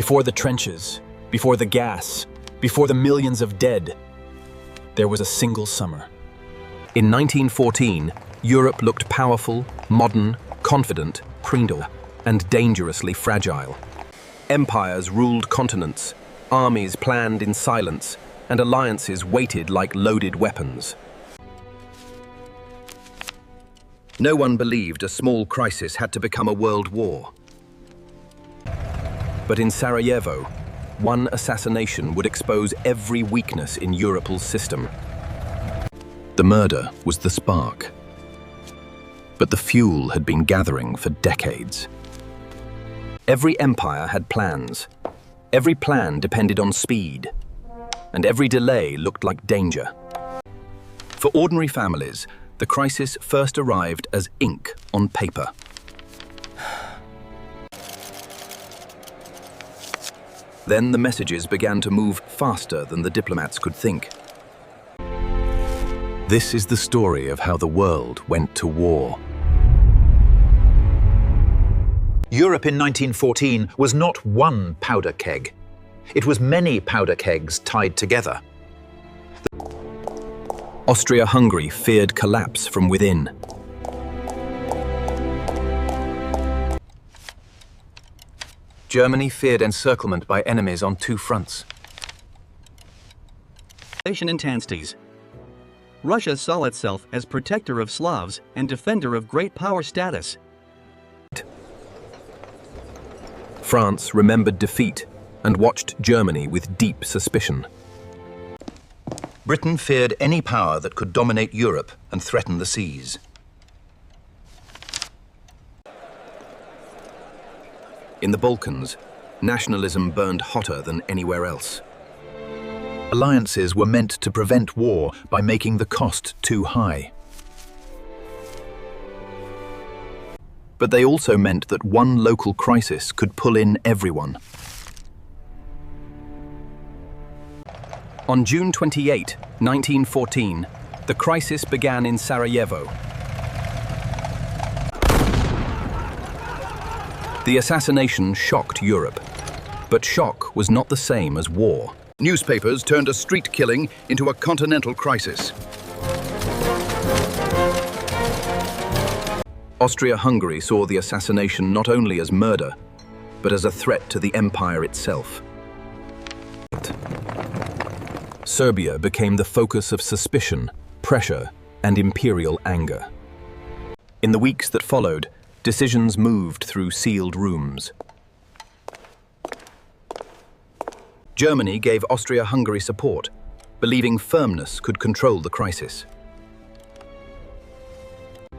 before the trenches, before the gas, before the millions of dead, there was a single summer. In 1914, Europe looked powerful, modern, confident, and dangerously fragile. Empires ruled continents, armies planned in silence, and alliances waited like loaded weapons. No one believed a small crisis had to become a world war. But in Sarajevo, one assassination would expose every weakness in Europol's system. The murder was the spark. But the fuel had been gathering for decades. Every empire had plans. Every plan depended on speed. And every delay looked like danger. For ordinary families, the crisis first arrived as ink on paper. Then the messages began to move faster than the diplomats could think. This is the story of how the world went to war. Europe in 1914 was not one powder keg. It was many powder kegs tied together. Austria-Hungary feared collapse from within. Germany feared encirclement by enemies on two fronts. Intensities. Russia saw itself as protector of Slavs and defender of great power status. France remembered defeat and watched Germany with deep suspicion. Britain feared any power that could dominate Europe and threaten the seas. In the Balkans, nationalism burned hotter than anywhere else. Alliances were meant to prevent war by making the cost too high. But they also meant that one local crisis could pull in everyone. On June 28, 1914, the crisis began in Sarajevo. The assassination shocked Europe, but shock was not the same as war. Newspapers turned a street killing into a continental crisis. Austria-Hungary saw the assassination not only as murder, but as a threat to the empire itself. Serbia became the focus of suspicion, pressure, and imperial anger. In the weeks that followed, decisions moved through sealed rooms. Germany gave Austria-Hungary support, believing firmness could control the crisis.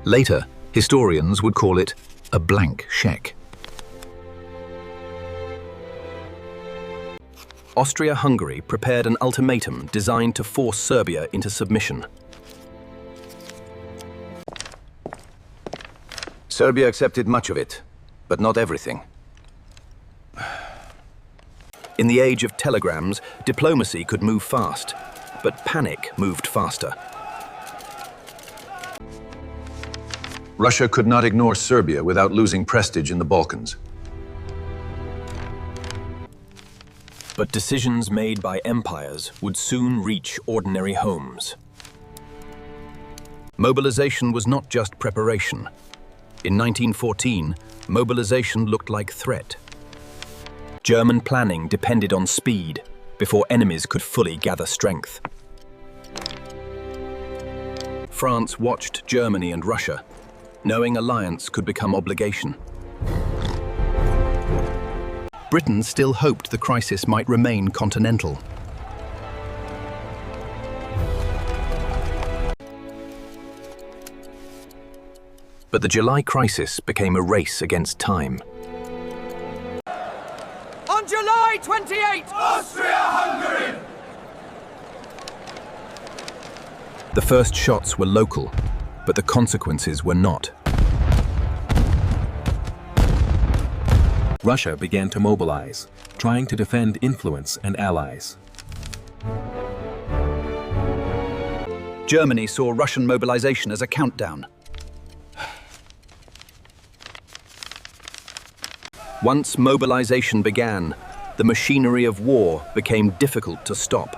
Later, historians would call it a blank check. Austria-Hungary prepared an ultimatum designed to force Serbia into submission. Serbia accepted much of it, but not everything. In the age of telegrams, diplomacy could move fast, but panic moved faster. Russia could not ignore Serbia without losing prestige in the Balkans. But decisions made by empires would soon reach ordinary homes. Mobilization was not just preparation. In 1914, mobilization looked like threat. German planning depended on speed before enemies could fully gather strength. France watched Germany and Russia, knowing alliance could become obligation. Britain still hoped the crisis might remain continental. But the July crisis became a race against time. On July 28, Austria-Hungary! The first shots were local, but the consequences were not. Russia began to mobilize, trying to defend influence and allies. Germany saw Russian mobilization as a countdown. Once mobilization began, the machinery of war became difficult to stop.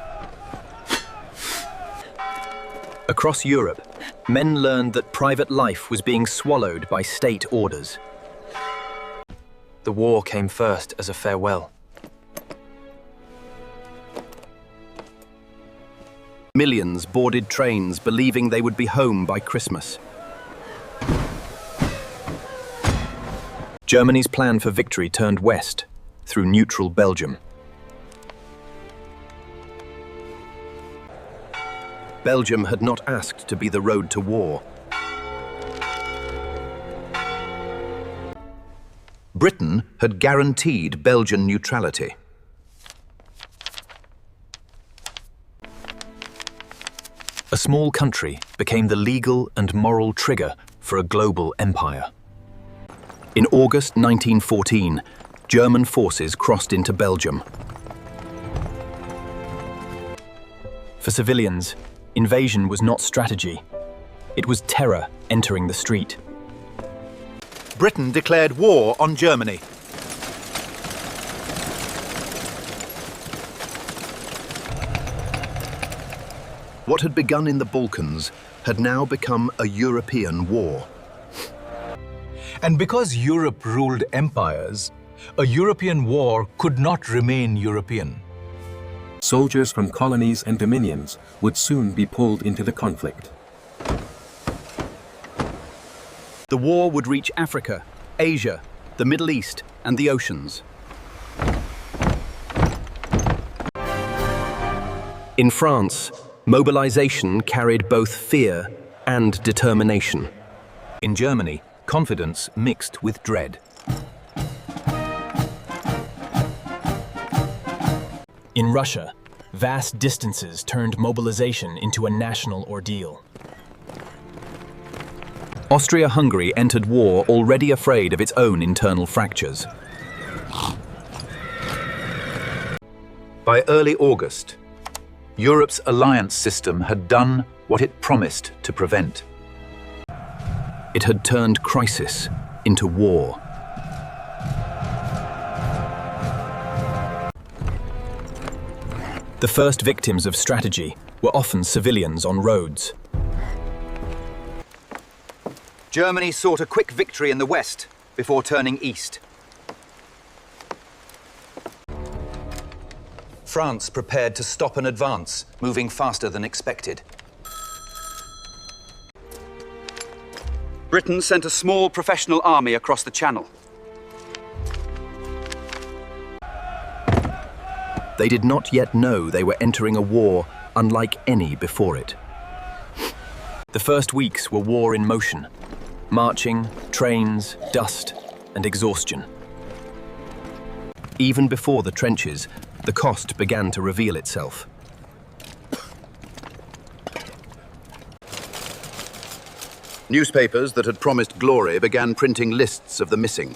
Across Europe, men learned that private life was being swallowed by state orders. The war came first as a farewell. Millions boarded trains believing they would be home by Christmas. Germany's plan for victory turned west, through neutral Belgium. Belgium had not asked to be the road to war. Britain had guaranteed Belgian neutrality. A small country became the legal and moral trigger for a global empire. In August 1914, German forces crossed into Belgium. For civilians, invasion was not strategy. It was terror entering the street. Britain declared war on Germany. What had begun in the Balkans had now become a European war. And because Europe ruled empires, a European war could not remain European. Soldiers from colonies and dominions would soon be pulled into the conflict. The war would reach Africa, Asia, the Middle East, and the oceans. In France, mobilization carried both fear and determination. In Germany, confidence mixed with dread. In Russia, vast distances turned mobilization into a national ordeal. Austria-Hungary entered war already afraid of its own internal fractures. By early August, Europe's alliance system had done what it promised to prevent. It had turned crisis into war. The first victims of strategy were often civilians on roads. Germany sought a quick victory in the west before turning east. France prepared to stop an advance, moving faster than expected. Britain sent a small professional army across the Channel. They did not yet know they were entering a war unlike any before it. The first weeks were war in motion. Marching, trains, dust, and exhaustion. Even before the trenches, the cost began to reveal itself. Newspapers that had promised glory began printing lists of the missing.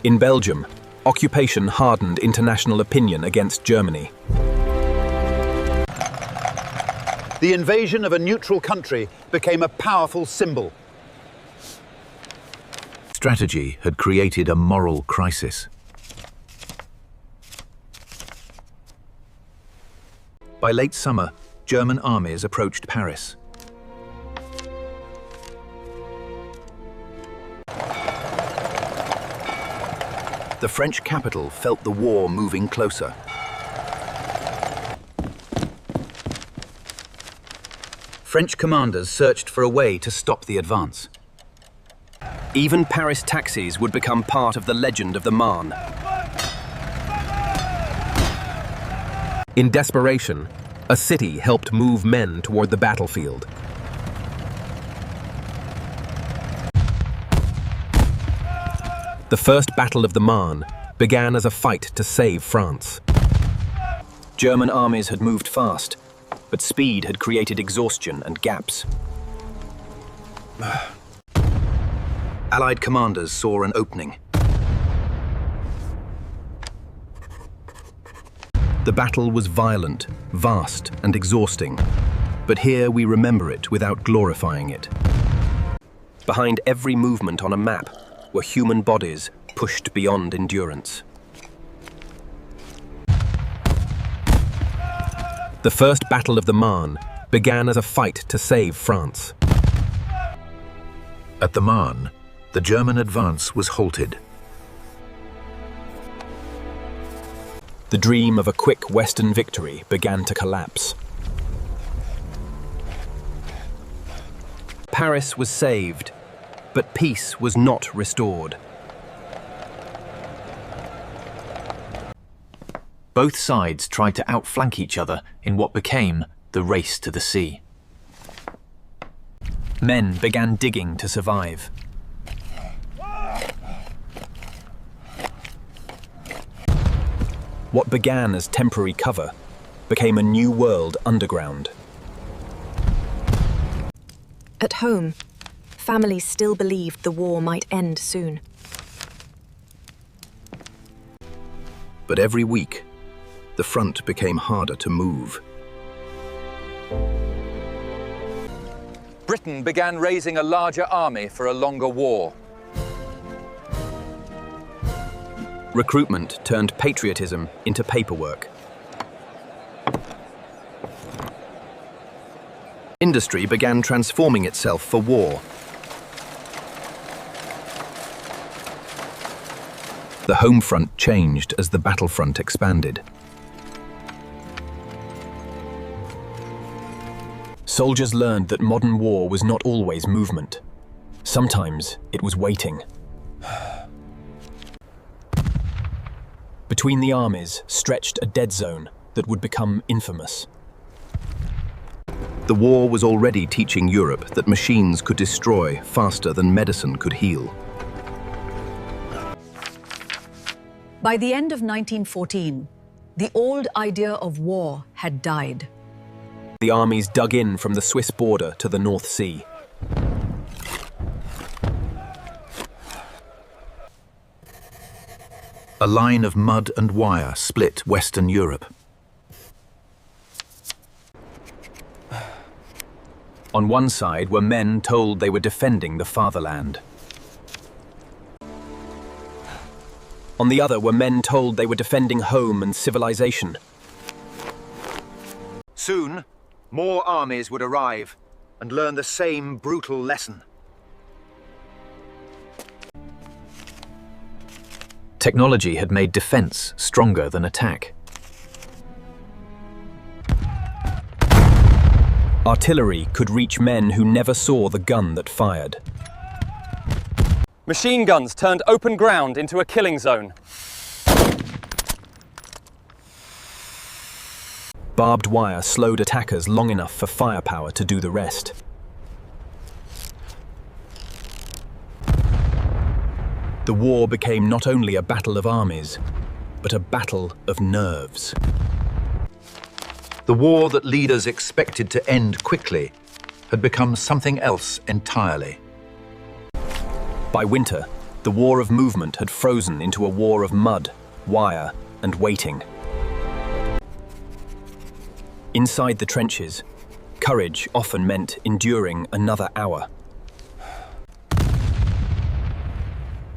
In Belgium, occupation hardened international opinion against Germany. The invasion of a neutral country became a powerful symbol. Strategy had created a moral crisis. By late summer, German armies approached Paris. The French capital felt the war moving closer. French commanders searched for a way to stop the advance. Even Paris taxis would become part of the legend of the Marne. In desperation, a city helped move men toward the battlefield. The First Battle of the Marne began as a fight to save France. German armies had moved fast, but speed had created exhaustion and gaps. Allied commanders saw an opening. The battle was violent, vast, and exhausting, But here we remember it without glorifying it. Behind every movement on a map were human bodies pushed beyond endurance. The First Battle of the Marne began as a fight to save France. At the Marne, the German advance was halted. The dream of a quick Western victory began to collapse. Paris was saved, but peace was not restored. Both sides tried to outflank each other in what became the race to the sea. Men began digging to survive. What began as temporary cover became a new world underground. At home, families still believed the war might end soon. But every week, the front became harder to move. Britain began raising a larger army for a longer war. Recruitment turned patriotism into paperwork. Industry began transforming itself for war. The home front changed as the battlefront expanded. Soldiers learned that modern war was not always movement. Sometimes it was waiting. Between the armies stretched a dead zone that would become infamous. The war was already teaching Europe that machines could destroy faster than medicine could heal. By the end of 1914, the old idea of war had died. The armies dug in from the Swiss border to the North Sea. A line of mud and wire split Western Europe. On one side were men told they were defending the fatherland. On the other were men told they were defending home and civilization. Soon, more armies would arrive and learn the same brutal lesson. Technology had made defense stronger than attack. Artillery could reach men who never saw the gun that fired. Machine guns turned open ground into a killing zone. Barbed wire slowed attackers long enough for firepower to do the rest. The war became not only a battle of armies, but a battle of nerves. The war that leaders expected to end quickly had become something else entirely. By winter, the war of movement had frozen into a war of mud, wire, and waiting. Inside the trenches, courage often meant enduring another hour.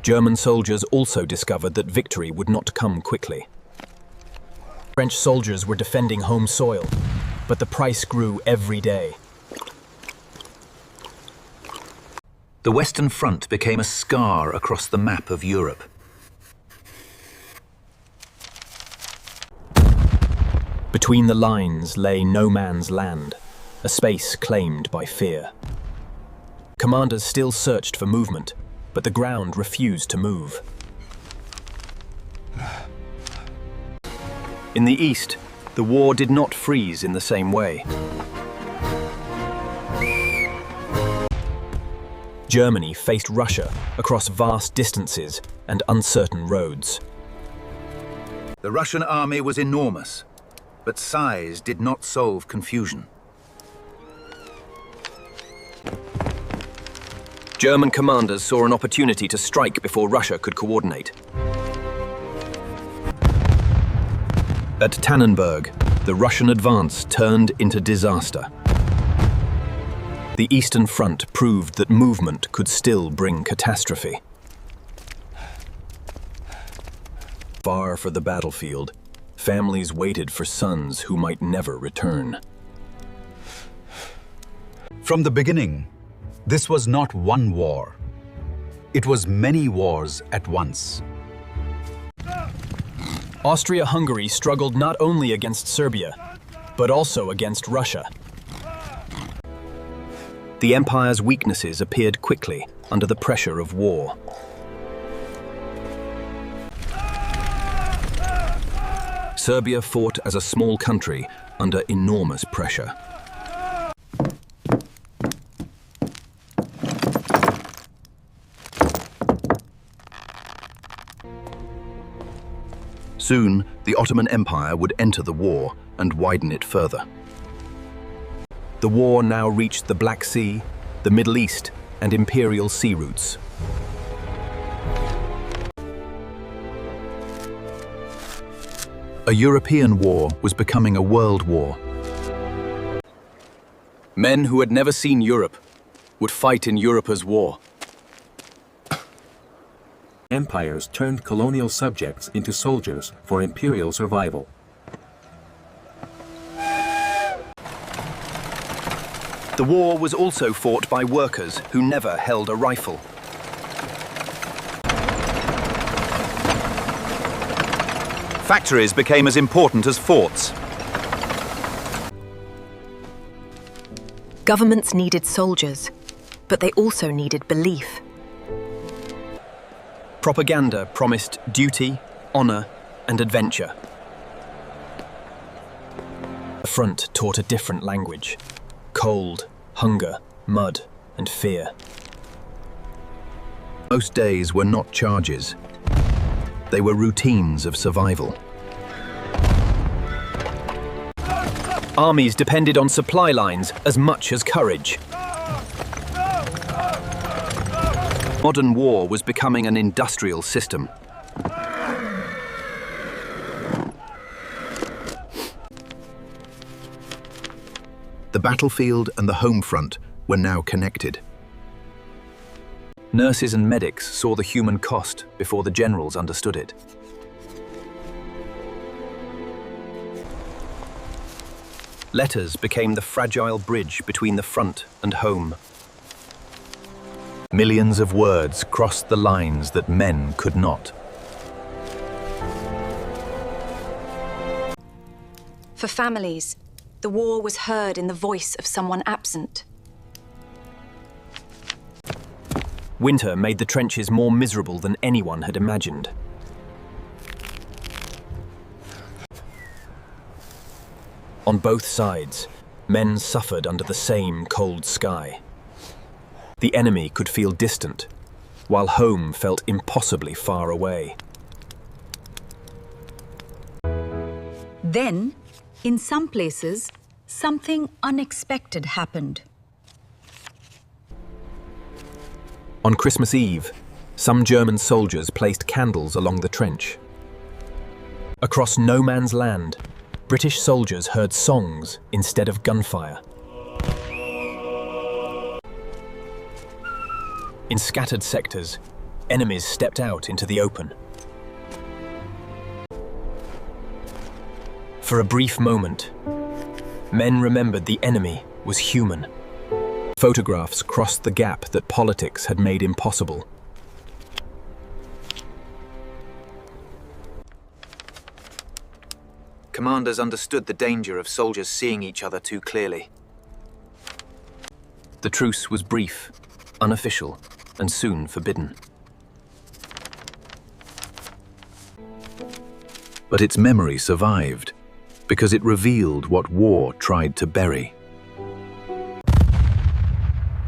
German soldiers also discovered that victory would not come quickly. French soldiers were defending home soil, but the price grew every day. The Western Front became a scar across the map of Europe. Between the lines lay no man's land, a space claimed by fear. Commanders still searched for movement, but the ground refused to move. In the east, the war did not freeze in the same way. Germany faced Russia across vast distances and uncertain roads. The Russian army was enormous, but size did not solve confusion. German commanders saw an opportunity to strike before Russia could coordinate. At Tannenberg, the Russian advance turned into disaster. The Eastern Front proved that movement could still bring catastrophe. Far from the battlefield, families waited for sons who might never return. From the beginning, this was not one war. It was many wars at once. Austria-Hungary struggled not only against Serbia, but also against Russia. The empire's weaknesses appeared quickly under the pressure of war. Serbia fought as a small country under enormous pressure. Soon, the Ottoman Empire would enter the war and widen it further. The war now reached the Black Sea, the Middle East, and imperial sea routes. A European war was becoming a world war. Men who had never seen Europe would fight in Europa's war. Empires turned colonial subjects into soldiers for imperial survival. The war was also fought by workers who never held a rifle. Factories became as important as forts. Governments needed soldiers, but they also needed belief. Propaganda promised duty, honor, and adventure. The front taught a different language: cold, hunger, mud, and fear. Most days were not charges. They were routines of survival. Armies depended on supply lines as much as courage. Modern war was becoming an industrial system. The battlefield and the home front were now connected. Nurses and medics saw the human cost before the generals understood it. Letters became the fragile bridge between the front and home. Millions of words crossed the lines that men could not. For families, the war was heard in the voice of someone absent. Winter made the trenches more miserable than anyone had imagined. On both sides, men suffered under the same cold sky. The enemy could feel distant, while home felt impossibly far away. Then, in some places, something unexpected happened. On Christmas Eve, some German soldiers placed candles along the trench. Across no man's land, British soldiers heard songs instead of gunfire. In scattered sectors, enemies stepped out into the open. For a brief moment, men remembered the enemy was human. Photographs crossed the gap that politics had made impossible. Commanders understood the danger of soldiers seeing each other too clearly. The truce was brief, unofficial, and soon forbidden. But its memory survived, because it revealed what war tried to bury.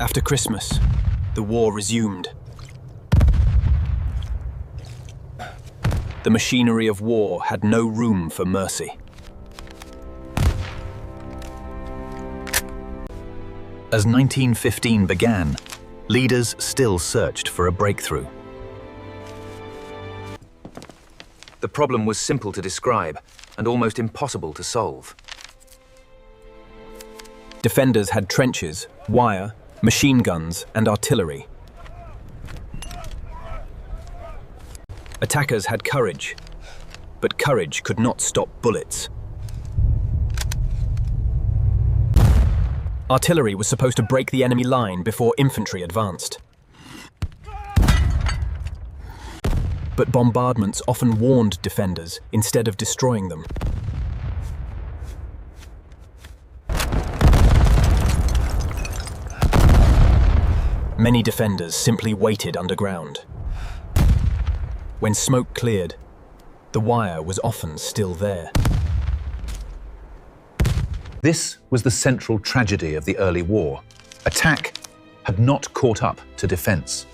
After Christmas, the war resumed. The machinery of war had no room for mercy. As 1915 began, leaders still searched for a breakthrough. The problem was simple to describe and almost impossible to solve. Defenders had trenches, wire, machine guns and artillery. Attackers had courage, but courage could not stop bullets. Artillery was supposed to break the enemy line before infantry advanced. But bombardments often warned defenders instead of destroying them. Many defenders simply waited underground. When smoke cleared, the wire was often still there. This was the central tragedy of the early war. Attack had not caught up to defense.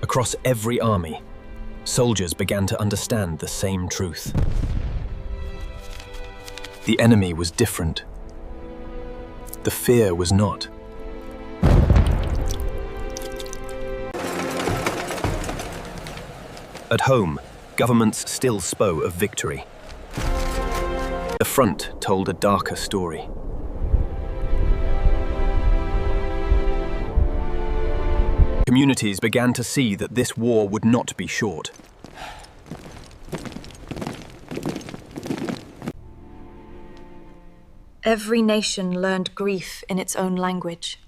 Across every army, soldiers began to understand the same truth. The enemy was different. The fear was not. At home, governments still spoke of victory. The front told a darker story. Communities began to see that this war would not be short. Every nation learned grief in its own language.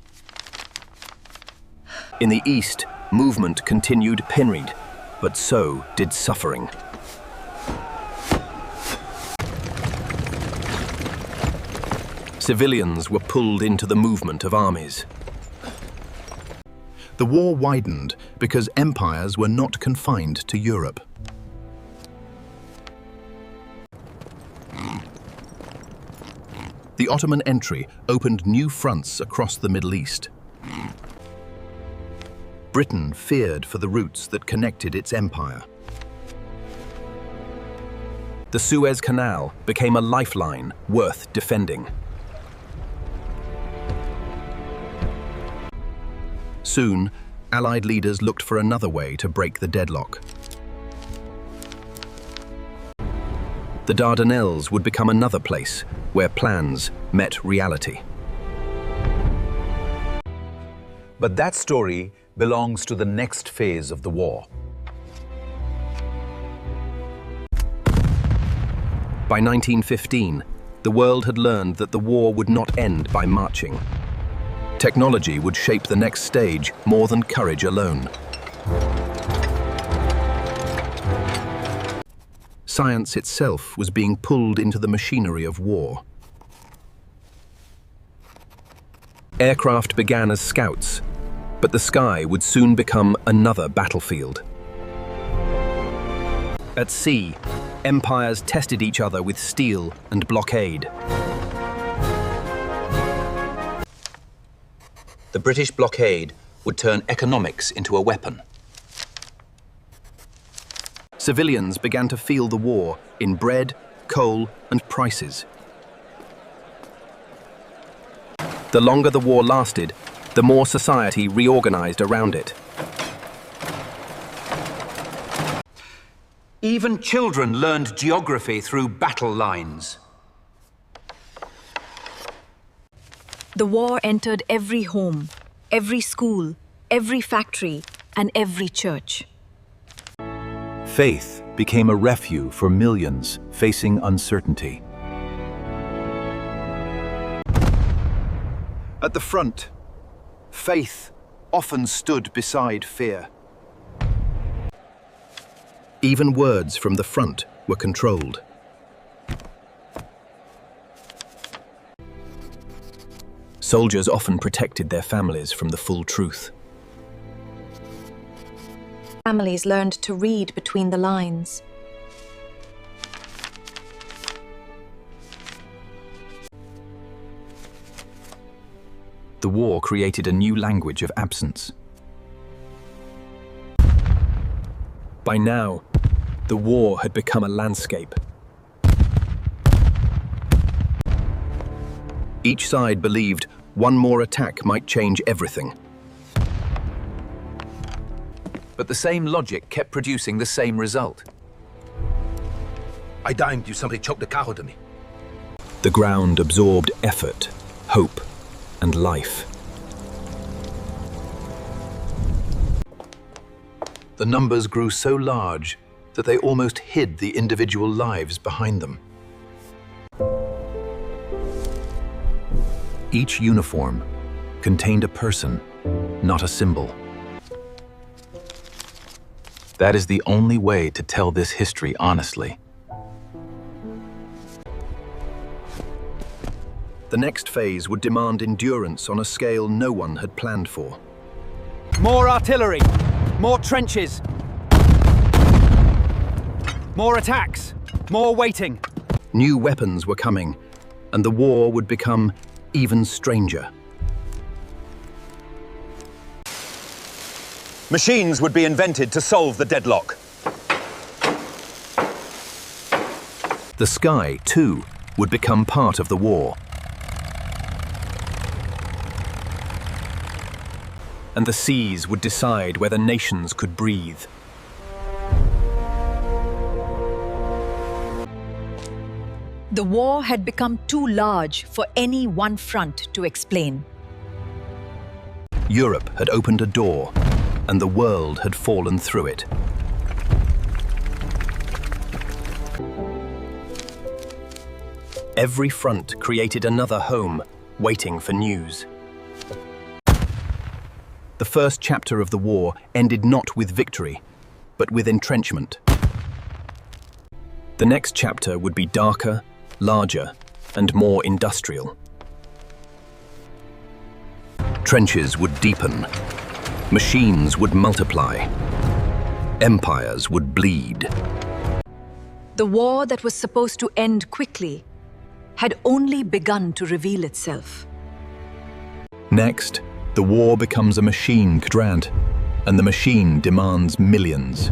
In the east, movement continued pinried, but so did suffering. Civilians were pulled into the movement of armies. The war widened because empires were not confined to Europe. The Ottoman entry opened new fronts across the Middle East. Britain feared for the routes that connected its empire. The Suez Canal became a lifeline worth defending. Soon, Allied leaders looked for another way to break the deadlock. The Dardanelles would become another place where plans met reality. But that story belongs to the next phase of the war. By 1915, the world had learned that the war would not end by marching. Technology would shape the next stage more than courage alone. Science itself was being pulled into the machinery of war. Aircraft began as scouts, but the sky would soon become another battlefield. At sea, empires tested each other with steel and blockade. The British blockade would turn economics into a weapon. Civilians began to feel the war in bread, coal, and prices. The longer the war lasted, the more society reorganized around it. Even children learned geography through battle lines. The war entered every home, every school, every factory, and every church. Faith became a refuge for millions facing uncertainty. At the front, faith often stood beside fear. Even words from the front were controlled. Soldiers often protected their families from the full truth. Families learned to read between the lines. The war created a new language of absence. By now, the war had become a landscape. Each side believed one more attack might change everything. But the same logic kept producing the same result. I dimed you somebody choked the cow to me. The ground absorbed effort, hope, and life. The numbers grew so large that they almost hid the individual lives behind them. Each uniform contained a person, not a symbol. That is the only way to tell this history honestly. The next phase would demand endurance on a scale no one had planned for. More artillery, more trenches, more attacks, more waiting. New weapons were coming, and the war would become even stranger. Machines would be invented to solve the deadlock. The sky, too, would become part of the war. And the seas would decide whether nations could breathe. The war had become too large for any one front to explain. Europe had opened a door, and the world had fallen through it. Every front created another home, waiting for news. The first chapter of the war ended not with victory, but with entrenchment. The next chapter would be darker, larger, and more industrial. Trenches would deepen. Machines would multiply. Empires would bleed. The war that was supposed to end quickly had only begun to reveal itself. Next, the war becomes a machine quadrant, and the machine demands millions.